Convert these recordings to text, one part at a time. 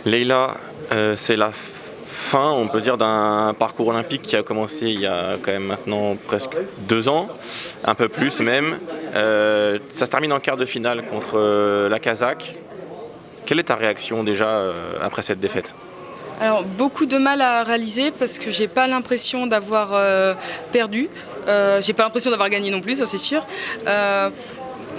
Leïla, c'est la fin, on peut dire, d'un parcours olympique qui a commencé il y a quand même maintenant presque 2 ans, un peu plus même. Ça se termine en quart de finale contre la Kazakh. Quelle est ta réaction déjà après cette défaite? Alors beaucoup de mal à réaliser parce que j'ai pas l'impression d'avoir perdu. J'ai pas l'impression d'avoir gagné non plus, ça c'est sûr.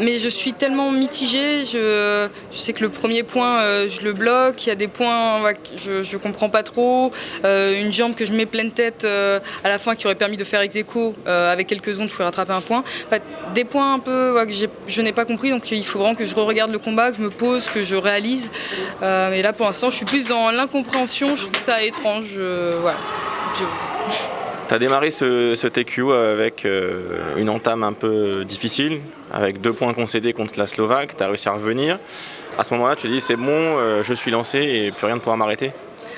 Mais je suis tellement mitigée, je sais que le premier point je le bloque, il y a des points je comprends pas trop, une jambe que je mets pleine tête à la fin qui aurait permis de faire ex-aequo, avec quelques secondes je pouvais rattraper un point. Enfin, des points un peu que je n'ai pas compris, donc il faut vraiment que je re-regarde le combat, que je me pose, que je réalise. Mais là pour l'instant je suis plus dans l'incompréhension, je trouve ça étrange. Voilà. Tu as démarré ce TQ avec une entame un peu difficile, avec 2 points concédés contre la Slovaque, tu as réussi à revenir. À ce moment-là, tu te dis c'est bon, je suis lancé et plus rien ne pourra m'arrêter.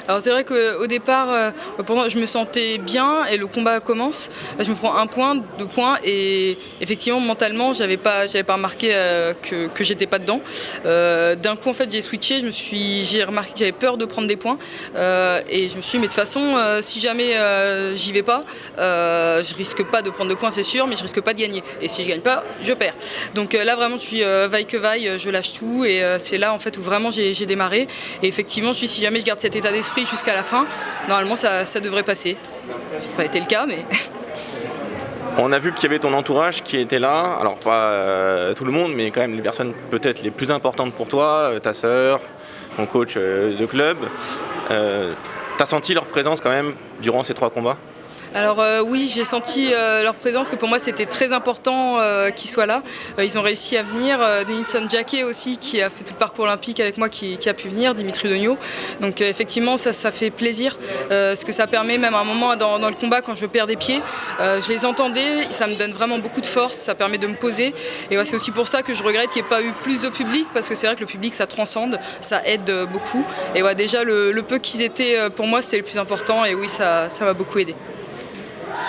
Alors c'est vrai qu'au départ, je me sentais bien et le combat commence. Je me prends 1 point, 2 points et effectivement mentalement j'avais pas remarqué que j'étais pas dedans. D'un coup en fait j'ai switché, j'ai remarqué que j'avais peur de prendre des points et je me suis dit mais de toute façon si jamais j'y vais pas, je risque pas de prendre de points c'est sûr, mais je risque pas de gagner. Et si je gagne pas, je perds. Donc là vraiment je suis vaille que vaille, je lâche tout et c'est là en fait où vraiment j'ai démarré. Et effectivement je me suis dit, si jamais je garde cet état d'esprit jusqu'à la fin, normalement ça devrait passer. Ça n'a pas été le cas, mais... On a vu qu'il y avait ton entourage qui était là, alors pas tout le monde, mais quand même les personnes peut-être les plus importantes pour toi, ta sœur, ton coach de club. T'as senti leur présence quand même durant ces 3 combats? Alors oui, j'ai senti leur présence, que pour moi c'était très important qu'ils soient là. Ils ont réussi à venir. Denilson Jacquet aussi, qui a fait tout le parcours olympique avec moi, qui a pu venir, Dimitri Dogno. Donc effectivement, ça fait plaisir. Ce que ça permet, même à un moment dans le combat, quand je perds des pieds, je les entendais, ça me donne vraiment beaucoup de force, ça permet de me poser. Et ouais, c'est aussi pour ça que je regrette qu'il n'y ait pas eu plus de public, parce que c'est vrai que le public, ça transcende, ça aide beaucoup. Et ouais, déjà, le peu qu'ils étaient, pour moi, c'était le plus important. Et oui, ça m'a beaucoup aidé.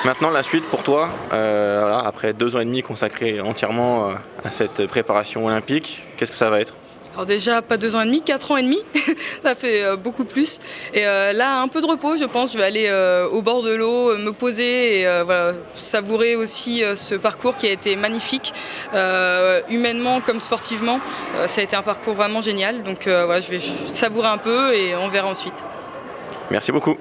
Maintenant, la suite pour toi, voilà, après 2 ans et demi consacrés entièrement à cette préparation olympique, qu'est-ce que ça va être? Alors déjà, pas 2 ans et demi, 4 ans et demi, ça fait beaucoup plus. Et là, un peu de repos, je pense. Je vais aller au bord de l'eau, me poser et voilà, savourer aussi ce parcours qui a été magnifique, humainement comme sportivement. Ça a été un parcours vraiment génial. Donc voilà, je vais savourer un peu et on verra ensuite. Merci beaucoup.